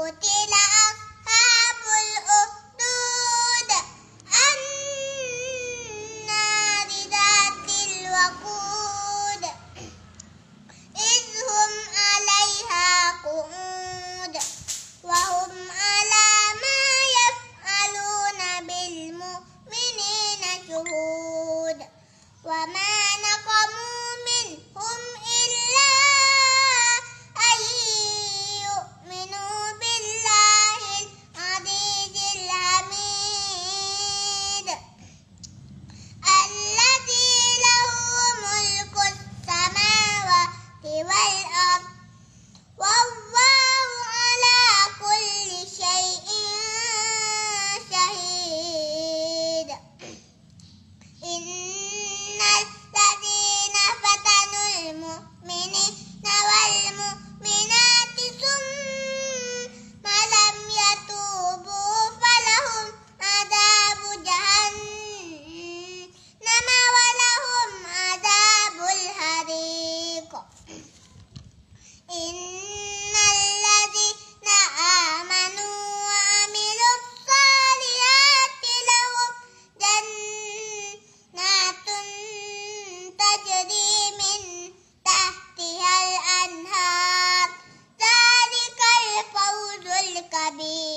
قتل أصحاب الأخدود النار ذات الوقود إذ هم عليها قعود وهم على ما يفعلون بالمؤمنين شهود وما نقموا منهم إلا أن يؤمنوا بالله العزيز الحميد الذي له ملك السماوات والأرض والله على كل شيء شهيد إن الذين فتنوا المؤمنين والمؤمنات ثم لم يتوبوا فلهم عذاب جهنم ولهم عذاب الحريق إن الذين آمنوا وعملوا الصالحات لهم جنات تجري من تحتها الأنهار ذلك الفوز الكبير